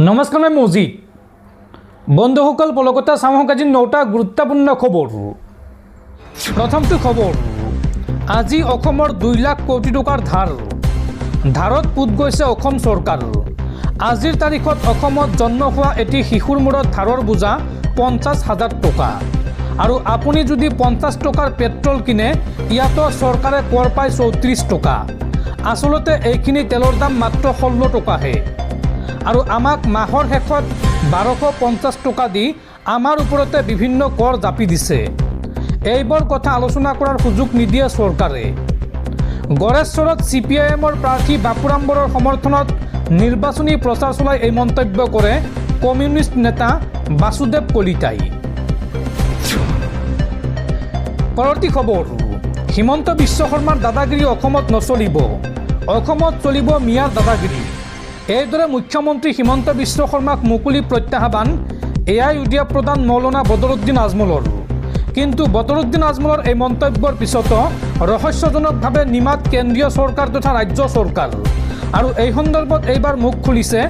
নমস্কাৰ মই মজিদ বন্ধুসকল পলকতা চামক আজি 9টা গুৰুত্বপূৰ্ণ খবৰ। প্ৰথমটো খবৰ, আজি অসমৰ 2 লাখ কোটি টকাৰ ধাৰত পুত গৈছে অসম চৰকাৰ। আজিৰ তাৰিখত অসমত জন্ম হোৱা এটি শিশুৰ মূৰত ধাৰৰ বোজা 50,000 টকা। আৰু আপুনি যদি 50 টকাৰ পেট্ৰল কিনে ইয়াতো চৰকাৰে কৰ পায় 34 টকা। আচলতে এইখিনি তেলৰ দাম মাত্ৰ 16 টকাহে। আৰু আমাক মাহৰ শেষত 1250 টকা দি আমাৰ ওপৰতে বিভিন্ন কৰ জাপি দিছে। এইবোৰ কথা আলোচনা কৰাৰ সুযোগ নিদিয়ে চৰকাৰে। গড়েশ্বৰত CPIMৰ প্ৰাৰ্থী বাপুৰাম বৰৰ সমৰ্থনত নিৰ্বাচনী প্ৰচাৰ চলাই এই মন্তব্য কৰে কমিউনিষ্ট নেতা বাসুদেৱ কলিতাই। পৰৱৰ্তী খবৰ, হিমন্ত বিশ্ব শৰ্মাৰ দাদাগিৰি অসমত নচলিব, অসমত চলিব মিয়াৰ দাদাগিৰি। এইদৰে মুখ্যমন্ত্ৰী হিমন্ত বিশ্ব শৰ্মাক মুকলি প্ৰত্যাহ্বান AIUDF প্ৰধান মৌলানা বদৰুদ্দিন আজমলৰ। কিন্তু বদৰুদ্দিন আজমলৰ এই মন্তব্যৰ পিছতো ৰহস্যজনকভাৱে নিমাত কেন্দ্ৰীয় চৰকাৰ তথা ৰাজ্য চৰকাৰ। আৰু এই সন্দৰ্ভত এইবাৰ মুখ খুলিছে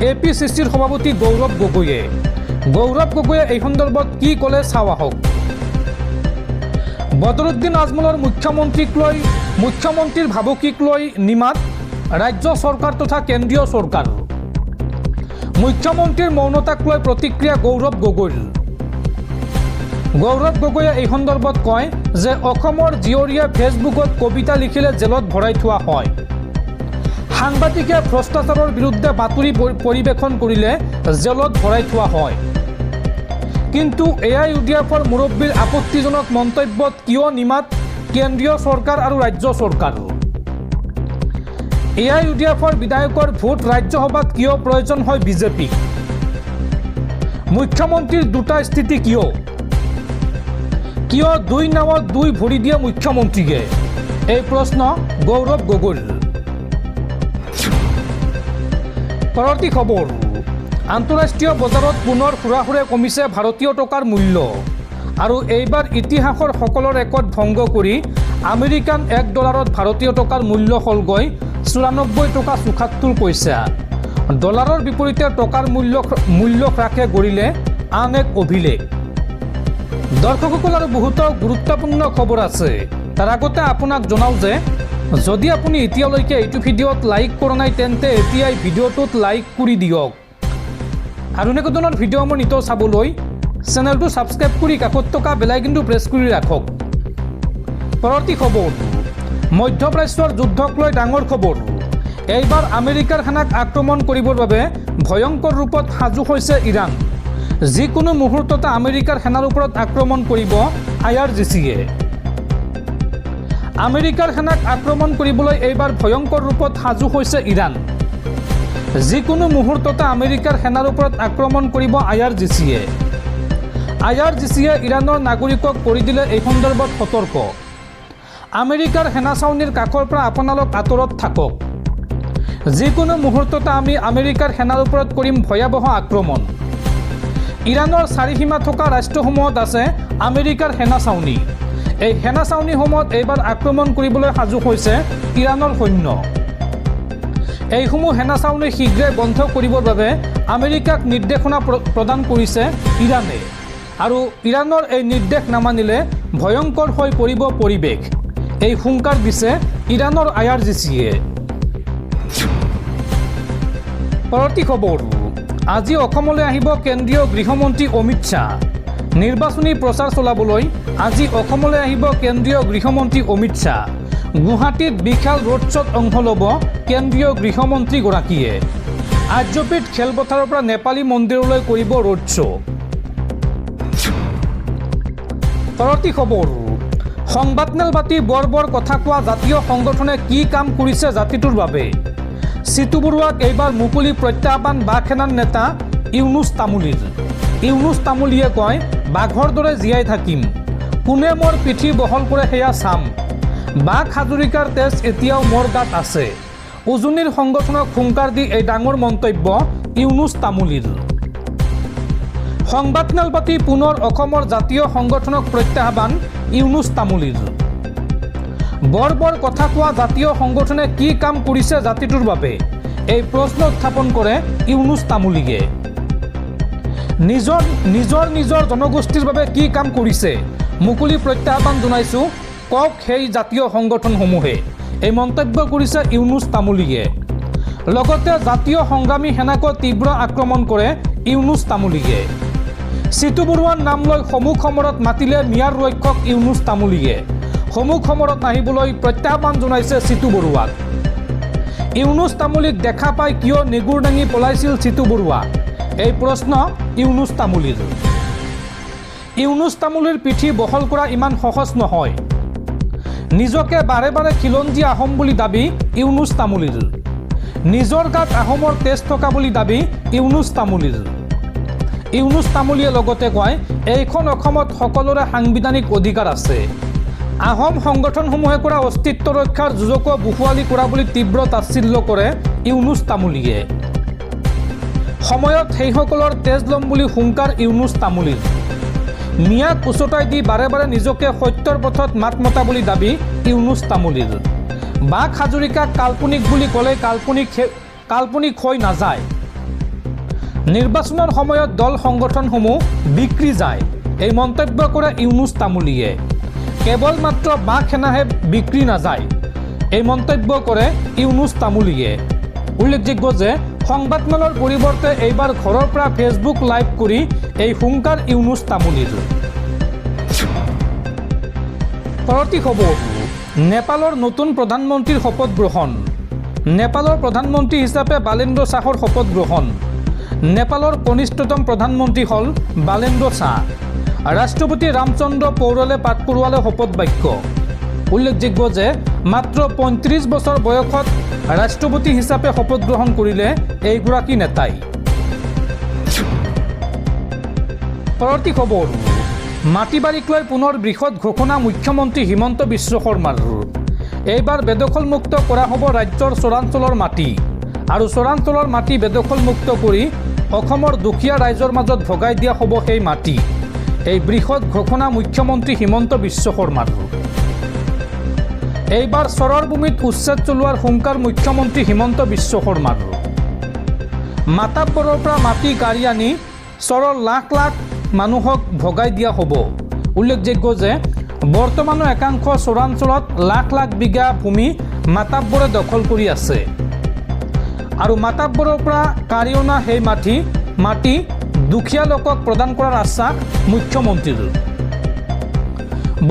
APCCৰ সভাপতি গৌৰৱ গগৈয়ে। গৌৰৱ গগৈয়ে এই সন্দৰ্ভত কি ক'লে চাওঁ আহক। বদৰুদ্দিন আজমলৰ মুখ্যমন্ত্ৰীৰ ভাবুকিক লৈ নিমাত ৰাজ্য চৰকাৰ তথা কেন্দ্ৰীয় চৰকাৰ। মুখ্যমন্ত্ৰীৰ মৌনতাক লৈ প্ৰতিক্ৰিয়া গৌৰৱ গগৈৰ। গৌৰৱ গগৈয়ে এই সন্দৰ্ভত কয় যে অসমৰ জীয়ৰীয়ে ফেচবুকত কবিতা লিখিলে জেলত ভৰাই থোৱা হয়। সাংবাদিকে ভ্ৰষ্টাচাৰৰ বিৰুদ্ধে বাতৰি পৰিৱেশন কৰিলে জেলত ভৰাই থোৱা হয়। কিন্তু AIUDFৰ মুৰব্বীৰ আপত্তিজনক মন্তব্যত কিয় নিমাত কেন্দ্ৰীয় চৰকাৰ আৰু ৰাজ্য চৰকাৰ? AIUDFৰ বিধায়কৰ ভোট ৰাজ্যসভাত কিয় প্ৰয়োজন হয় বিজেপিক? মুখ্যমন্ত্ৰীৰ দুটা স্থিতি কিয় 2 নাৱত 2 ভৰি দিয়ে মুখ্যমন্ত্ৰীয়ে? এই প্ৰশ্ন গৌৰৱ গগৈৰ। পৰৱৰ্তী খবৰ, আন্তঃৰাষ্ট্ৰীয় বজাৰত পুনৰ সুৰাসুৰে কমিছে ভাৰতীয় টকাৰ মূল্য। আৰু এইবাৰ ইতিহাসৰ সকলো ৰেকৰ্ড ভংগ কৰি আমেৰিকান $1 ভাৰতীয় টকাৰ মূল্য হ'লগৈ 94 টকা 74 পইচা। ডলাৰৰ বিপৰীতে টকাৰ মূল্য হ্ৰাসে গঢ়িলে আন এক অভিলেখ। দৰ্শকসকল আৰু বহুতো গুৰুত্বপূৰ্ণ খবৰ আছে। তাৰ আগতে আপোনাক জনাওঁ যে যদি আপুনি এতিয়ালৈকে এইটো ভিডিঅ'ত লাইক কৰা নাই তেন্তে এতিয়াই ভিডিঅ'টোত লাইক কৰি দিয়ক। আৰু এনেকুৱা ধৰণৰ ভিডিঅ' মোৰ নিতৌ চাবলৈ চেনেলটো ছাবস্ক্ৰাইব কৰি কাষত থকা বেল আইকনটো প্ৰেছ কৰি ৰাখক। পৰৱৰ্তী খবৰ, মধ্যপ্ৰাচ্যৰ যুদ্ধক লৈ ডাঙৰ খবৰ। এইবাৰ আমেৰিকাৰ সেনাক আক্ৰমণ কৰিবৰ বাবে ভয়ংকৰ ৰূপত সাজু হৈছে ইৰাণ। যিকোনো মুহূৰ্ততে আমেৰিকাৰ সেনাৰ ওপৰত আক্ৰমণ কৰিব IRGCয়ে। আমেৰিকাৰ সেনাক আক্ৰমণ কৰিবলৈ এইবাৰ ভয়ংকৰ ৰূপত সাজু হৈছে ইৰাণ। যিকোনো মুহূৰ্ততে আমেৰিকাৰ সেনাৰ ওপৰত আক্ৰমণ কৰিব IRGCয়ে। IRGCয়ে ইৰাণৰ নাগৰিকক কৰি দিলে এই সন্দৰ্ভত সতৰ্ক। আমেৰিকাৰ সেনা চাউনীৰ কাষৰ পৰা আপোনালোক আঁতৰত থাকক। যিকোনো মুহূৰ্ততে আমি আমেৰিকাৰ সেনাৰ ওপৰত কৰিম ভয়াৱহ আক্ৰমণ। ইৰাণৰ চাৰিসীমা থকা ৰাষ্ট্ৰসমূহত আছে আমেৰিকাৰ সেনা চাউনী। এই সেনা চাউনীসমূহত এইবাৰ আক্ৰমণ কৰিবলৈ সাজু হৈছে ইৰাণৰ সৈন্য। এইসমূহ সেনা চাউনী শীঘ্ৰে বন্ধ কৰিবৰ বাবে আমেৰিকাক নিৰ্দেশনা প্ৰদান কৰিছে ইৰাণে। আৰু ইৰাণৰ এই নিৰ্দেশ নামানিলে ভয়ংকৰ হৈ পৰিব পৰিৱেশ। এই হুংকাৰ দিছে ইৰাণৰ IRGCয়ে। পৰৱৰ্তী খবৰ, আজি অসমলৈ আহিব কেন্দ্ৰীয় গৃহমন্ত্ৰী অমিত শ্বাহ। নিৰ্বাচনী প্ৰচাৰ চলাবলৈ আজি অসমলৈ আহিব কেন্দ্ৰীয় গৃহমন্ত্ৰী অমিত শ্বাহ। গুৱাহাটীত বিশাল ৰোড শ্ব'ত অংশ ল'ব কেন্দ্ৰীয় গৃহমন্ত্ৰীগৰাকীয়ে। আৰ্যপীঠ খেলপথাৰৰ পৰা নেপালী মন্দিৰলৈ কৰিব ৰোড শ্ব'। পৰৱৰ্তী খবৰ, সংবাদমেল পাতি বৰ কথা কোৱা জাতীয় সংগঠনে কি কাম কৰিছে জাতিটোৰ বাবে? চিতু বৰুৱাক এইবাৰ মুকলি প্ৰত্যাহ্বান বাঘ সেনাৰ নেতা ইউনুছ তামুলীৰ। ইউনুছ তামুলীয়ে কয়, বাঘৰ দৰে জীয়াই থাকিম, কোনে মোৰ পিঠি বহল কৰে সেয়া চাম। বাঘ হাজৰিকাৰ তেজ এতিয়াও মোৰ গাত আছে। উজনিৰ সংগঠনক হুংকাৰ দি এই ডাঙৰ মন্তব্য ইউনুছ তামুলীৰ। সংবাদমেল পাতি পুনৰ অসমৰ জাতীয় সংগঠনক প্ৰত্যাহ্বান ইউনুছ তামুলীৰ। বৰ কথা কোৱা জাতীয় সংগঠনে কি কাম কৰিছে জাতিটোৰ বাবে? এই প্ৰশ্ন উত্থাপন কৰে ইউনুছ তামুলীয়ে। নিজৰ জনগোষ্ঠীৰ বাবে কি কাম কৰিছে মুকলি প্ৰত্যাহ্বান জনাইছোঁ, কওক সেই জাতীয় সংগঠনসমূহে, এই মন্তব্য কৰিছে ইউনুছ তামুলীয়ে। লগতে জাতীয় সংগ্ৰামী সেনাকো তীব্ৰ আক্ৰমণ কৰে ইউনুছ তামুলীয়ে। চিতু বৰুৱাৰ নাম লৈ সমূহ সমৰত মাতিলে মিয়াৰ ৰক্ষক ইউনুছ তামুলীয়ে। সমূহ সমৰত নাহিবলৈ প্ৰত্যাহ্বান জনাইছে চিতু বৰুৱাক। ইউনুছ তামুলীক দেখা পাই কিয় নেগুৰ দাঙি পলাইছিল চিতু বৰুৱা, এই প্ৰশ্ন ইউনুছ তামুলীৰ। ইউনুছ তামুলীৰ পিঠি বহল কৰা ইমান সহজ নহয়। নিজকে বাৰে বাৰে খিলঞ্জী আহোম বুলি দাবী ইউনুছ তামুলীৰ। নিজৰ গাত আহোমৰ তেজ থকা বুলি দাবী ইউনুছ তামুলীৰ। ইউনুছ তামুলীয়ে লগতে কয়, এইখন অসমত সকলোৰে সাংবিধানিক অধিকাৰ আছে। আহোম সংগঠনসমূহে কৰা অস্তিত্ব ৰক্ষাৰ যুঁজকো বুখুৱালি কৰা বুলি তীব্ৰ তাচ্ছিল্য কৰে ইউনুছ তামুলীয়ে। সময়ত সেইসকলৰ তেজ ল'ম বুলি হুংকাৰ ইউনুছ তামুলীৰ। মিয়াক উচতাই দি বাৰে বাৰে নিজকে সত্যৰ পথত মাত মতা বুলি দাবী ইউনুছ তামুলীৰ। বাক হাজৰিকাক কাল্পনিক বুলি ক'লে কাল্পনিক হৈ নাযায়। নিৰ্বাচনৰ সময়ত দল সংগঠনসমূহ বিক্ৰী যায়, এই মন্তব্য কৰে ইউনুছ তামুলীয়ে। কেৱল মাত্ৰ বাক সেনাহে বিক্ৰী নাযায়, এই মন্তব্য কৰে ইউনুছ তামুলীয়ে। উল্লেখযোগ্য যে সংবাদমেলৰ পৰিৱৰ্তে এইবাৰ ঘৰৰ পৰা ফেচবুক লাইভ কৰি এই হুংকাৰ ইউনুছ তামুলীৰ। পৰৱৰ্তী খবৰ, নেপালৰ নতুন প্ৰধানমন্ত্ৰীৰ শপত গ্ৰহণ। নেপালৰ প্ৰধানমন্ত্ৰী হিচাপে বালেন্দ্ৰ শ্বাহৰ শপত গ্ৰহণ। নেপালৰ কনিষ্ঠতম প্ৰধানমন্ত্ৰী হ'ল বালেন্দ্ৰ শ্বাহ। ৰাষ্ট্ৰপতি ৰামচন্দ্ৰ পৌৰলে পাঠ কৰোৱালে শপত বাক্য। উল্লেখযোগ্য যে মাত্ৰ ৩৫ বছৰ বয়সত ৰাষ্ট্ৰপতি হিচাপে শপত গ্ৰহণ কৰিলে এইগৰাকী নেতাই। পৰৱৰ্তী খবৰ, মাটি বাৰীক লৈ পুনৰ বৃহৎ ঘোষণা মুখ্যমন্ত্ৰী হিমন্ত বিশ্ব শৰ্মাৰ। এইবাৰ বেদখলমুক্ত কৰা হ'ব ৰাজ্যৰ চৰাঞ্চলৰ মাটি, আৰু চৰাঞ্চলৰ মাটি বেদখলমুক্ত কৰি অসমৰ দুখীয়া ৰাইজৰ মাজত ভগাই দিয়া হ'ব সেই মাটি। এই বৃহৎ ঘোষণা মুখ্যমন্ত্ৰী হিমন্ত বিশ্ব শৰ্মাৰ। এইবাৰ চৰৰ ভূমিত উচ্ছেদ চলোৱাৰ হুংকাৰ মুখ্যমন্ত্ৰী হিমন্ত বিশ্ব শৰ্মাৰ। মাতাব্বৰৰ পৰা মাটি কাঢ়ি আনি চৰৰ লাখ লাখ মানুহক ভগাই দিয়া হ'ব। উল্লেখযোগ্য যে বৰ্তমানৰ একাংশ চৰাঞ্চলত লাখ লাখ বিঘা ভূমি মাতাব্বৰে দখল কৰি আছে, আৰু মাতাব্বৰৰ পৰা কাঢ়ি অনা সেই মাটি দুখীয়া লোকক প্ৰদান কৰাৰ আশ্বাস মুখ্যমন্ত্ৰীৰ।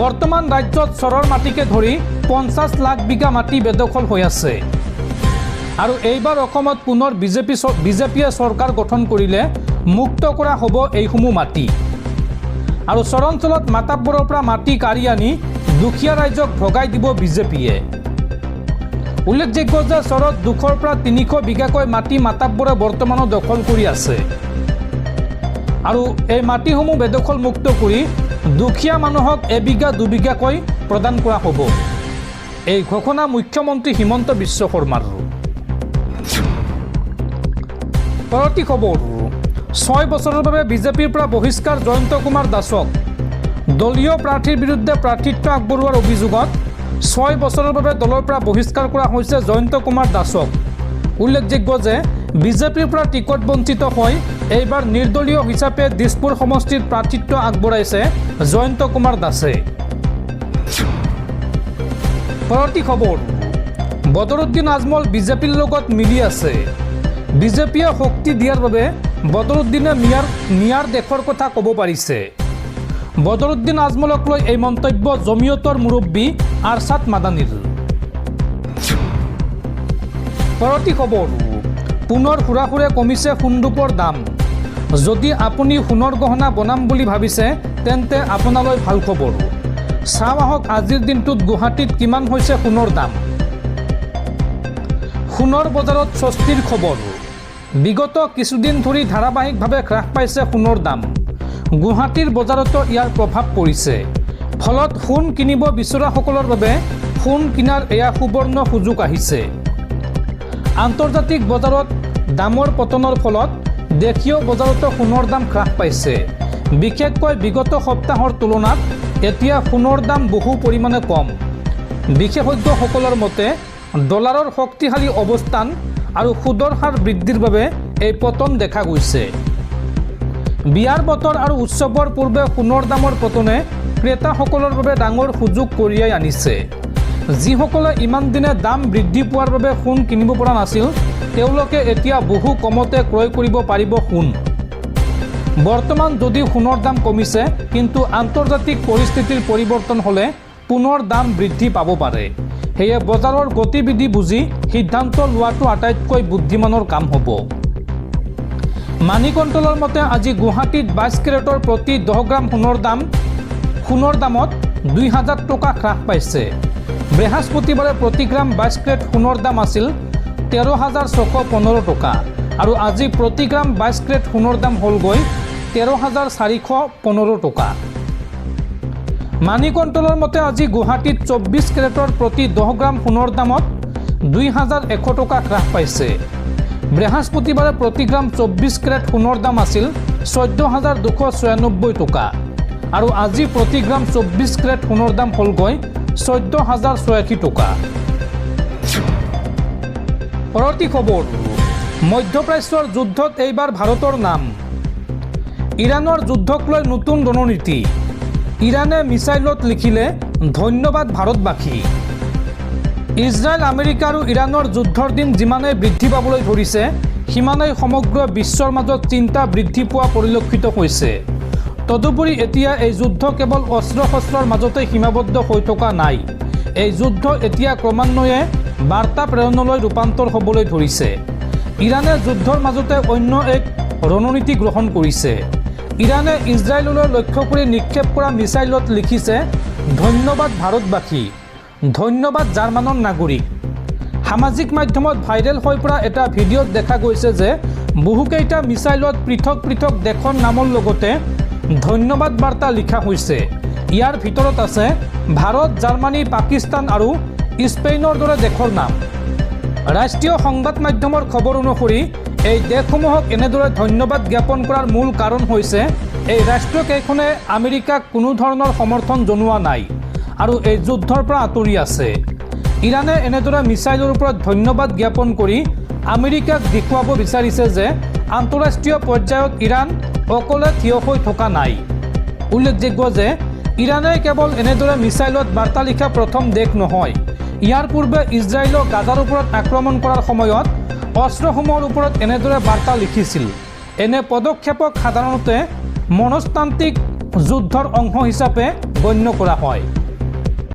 বৰ্তমান ৰাজ্যত চৰৰ মাটিকে ধৰি 50 লাখ বিঘা মাটি বেদখল হৈ আছে, আৰু এইবাৰ অসমত পুনৰ বিজেপিয়ে চৰকাৰ গঠন কৰিলে মুক্ত কৰা হ'ব এইসমূহ মাটি, আৰু চৰাঞ্চলত মাতাব্বৰৰ পৰা মাটি কাঢ়ি আনি দুখীয়া ৰাইজক ভগাই দিব বিজেপিয়ে। উল্লেখযোগ্য যে চৰত 200 পৰা 300 বিঘাকৈ মাটি মাতাব্বৰে বৰ্তমানো দখল কৰি আছে, আৰু এই মাটিসমূহ বেদখলমুক্ত কৰি দুখীয়া মানুহক এবিঘা দুবিঘাকৈ প্ৰদান কৰা হ'ব। এই ঘোষণা মুখ্যমন্ত্ৰী হিমন্ত বিশ্ব শৰ্মাৰ। পৰৱৰ্তী খবৰ, 6 বছৰৰ বাবে বিজেপিৰ পৰা বহিষ্কাৰ জয়ন্ত কুমাৰ দাসক। দলীয় প্ৰাৰ্থীৰ বিৰুদ্ধে প্ৰাৰ্থিত্ব আগবঢ়োৱাৰ অভিযোগত 6 বছৰৰ বাবে দলৰ পৰা বহিষ্কাৰ কৰা হৈছে জয়ন্ত কুমাৰ দাসক। উল্লেখযোগ্য যে বিজেপিৰ পৰা টিকট বঞ্চিত হৈ এইবাৰ নিৰ্দলীয় হিচাপে দিছপুৰ সমষ্টিত প্ৰাৰ্থিত্ব আগবঢ়াইছে জয়ন্ত কুমাৰ দাসে। পৰৱৰ্তী খবৰ, বদৰুদ্দিন আজমল বিজেপিৰ লগত মিলি আছে। বিজেপিয়ে শক্তি দিয়াৰ বাবে বদৰুদ্দিনে মিয়াৰ দেশৰ কথা ক'ব পাৰিছে। বদৰুদ্দিন আজমলক লৈ এই মন্তব্য জমিয়তৰ মুৰব্বী আৰছাদ মাদানীৰ। পৰৱৰ্তী খবৰ, পুনৰ সুৰাসুৰে কমিছে সোণৰূপৰ দাম। যদি আপুনি সোণৰ গহনা বনাম বুলি ভাবিছে তেন্তে আপোনালৈ ভাল খবৰ। চাওঁ আহক আজিৰ দিনটোত গুৱাহাটীত কিমান হৈছে সোণৰ দাম। সোণৰ বজাৰত স্বস্তিৰ খবৰ। বিগত কিছুদিন ধৰি ধাৰাবাহিকভাৱে হ্ৰাস পাইছে সোণৰ দাম। গুৱাহাটীৰ বজাৰতো ইয়াৰ প্ৰভাৱ পৰিছে। ফলত সোণ কিনিব বিচৰাসকলৰ বাবে সোণ কিনাৰ এয়া সুবৰ্ণ সুযোগ আহিছে। আন্তৰ্জাতিক বজাৰত দামৰ পতনৰ ফলত দেশীয় বজাৰতো সোণৰ দাম হ্ৰাস পাইছে। বিশেষকৈ বিগত সপ্তাহৰ তুলনাত এতিয়া সোণৰ দাম বহু পৰিমাণে কম। বিশেষজ্ঞসকলৰ মতে ডলাৰৰ শক্তিশালী অৱস্থান আৰু সুদৰ হাৰ বৃদ্ধিৰ বাবে এই পতন দেখা গৈছে। বিয়াৰ বতৰ আৰু উৎসৱৰ পূৰ্বে সোণৰ দামৰ পতনে ক্ৰেতাসকলৰ বাবে ডাঙৰ সুযোগ কঢ়িয়াই আনিছে। যিসকলে ইমান দিনে দাম বৃদ্ধি পোৱাৰ বাবে সোণ কিনিব পৰা নাছিল, তেওঁলোকে এতিয়া বহু কমতে ক্ৰয় কৰিব পাৰিব সোণ। বৰ্তমান যদিও সোণৰ দাম কমিছে, কিন্তু আন্তৰ্জাতিক পৰিস্থিতিৰ পৰিৱৰ্তন হ'লে পুনৰ দাম বৃদ্ধি পাব পাৰে। সেয়ে বজাৰৰ গতিবিধি বুজি সিদ্ধান্ত লোৱাটো আটাইতকৈ বুদ্ধিমানৰ কাম হ'ব। মানি কণ্ট্ৰলৰ মতে আজি গুৱাহাটীত 22 কেৰেটৰ প্ৰতি 10 গ্ৰাম সোণৰ দামত 2000 টকা হ্ৰাস পাইছে। বৃহস্পতিবাৰে প্ৰতি গ্ৰাম 22 কেৰেট সোণৰ দাম আছিল 13,615 টকা আৰু আজি প্ৰতি গ্ৰাম 22 কেৰেট সোণৰ দাম হ'লগৈ 13,415 টকা। মানি কণ্ট্ৰলৰ মতে আজি গুৱাহাটীত 24 কেৰেটৰ প্ৰতি 10 গ্ৰাম সোণৰ দামত 2100 টকা হ্ৰাস পাইছে। বৃহস্পতিবাৰে প্ৰতি গ্ৰাম 24 কেৰেট সোণৰ দাম আছিল 14,296 টকা আৰু আজি প্ৰতি গ্ৰাম 24 কেৰেট সোণৰ দাম হ'লগৈ 14,086 টকা। পৰৱৰ্তী খবৰ, মধ্যপ্ৰাচ্যৰ যুদ্ধত এইবাৰ ভাৰতৰ নাম। ইৰাণৰ যুদ্ধক লৈ নতুন ৰণনীতি। ইৰাণে মিছাইলত লিখিলে ধন্যবাদ ভাৰতবাসী। ইজৰাইল, আমেৰিকা আৰু ইৰাণৰ যুদ্ধৰ দিন যিমানেই বৃদ্ধি পাবলৈ ধৰিছে, সিমানেই সমগ্ৰ বিশ্বৰ মাজত চিন্তা বৃদ্ধি পোৱা পৰিলক্ষিত হৈছে। তদুপৰি এতিয়া এই যুদ্ধ কেৱল অস্ত্ৰ শস্ত্ৰৰ মাজতে সীমাবদ্ধ হৈ থকা নাই। এই যুদ্ধ এতিয়া ক্ৰমান্বয়ে বাৰ্তা প্ৰেৰণলৈ ৰূপান্তৰ হ'বলৈ ধৰিছে। ইৰাণে যুদ্ধৰ মাজতে অন্য এক ৰণনীতি গ্ৰহণ কৰিছে। ইৰাণে ইজৰাইললৈ লক্ষ্য কৰি নিক্ষেপ কৰা মিছাইলত লিখিছে ধন্যবাদ ভাৰতবাসী, ধন্যবাদ জাৰ্মানৰ নাগৰিক। সামাজিক মাধ্যমত ভাইৰেল হৈ পৰা এটা ভিডিঅ'ত দেখা গৈছে যে বহুকেইটা মিছাইলত পৃথক পৃথক দেশৰ নামৰ লগতে ধন্যবাদ বাৰ্তা লিখা হৈছে। ইয়াৰ ভিতৰত আছে ভাৰত, জাৰ্মানী, পাকিস্তান আৰু স্পেইনৰ দৰে দেশৰ নাম। ৰাষ্ট্ৰীয় সংবাদ মাধ্যমৰ খবৰ অনুসৰি এই দেশসমূহক এনেদৰে ধন্যবাদ জ্ঞাপন কৰাৰ মূল কাৰণ হৈছে এই ৰাষ্ট্ৰকেইখনে আমেৰিকাক কোনো ধৰণৰ সমৰ্থন জনোৱা নাই আৰু এই যুদ্ধৰ পৰা আঁতৰি আছে। ইৰাণে এনেদৰে মিছাইলৰ ওপৰত ধন্যবাদ জ্ঞাপন কৰি আমেৰিকাক দেখুৱাব বিচাৰিছে যে আন্তঃৰাষ্ট্ৰীয় পৰ্যায়ত ইৰাণ অকলে থিয় হৈ থকা নাই। উল্লেখযোগ্য যে ইৰাণে কেৱল এনেদৰে মিছাইলত বাৰ্তা লিখা প্ৰথম দেশ নহয়। ইয়াৰ পূৰ্বে ইজৰাইলক গাজাৰ ওপৰত আক্ৰমণ কৰাৰ সময়ত অস্ত্ৰসমূহৰ ওপৰত এনেদৰে বাৰ্তা লিখিছিল। এনে পদক্ষেপক সাধাৰণতে মনস্তান্ত্ৰিক যুদ্ধৰ অংশ হিচাপে গণ্য কৰা হয়।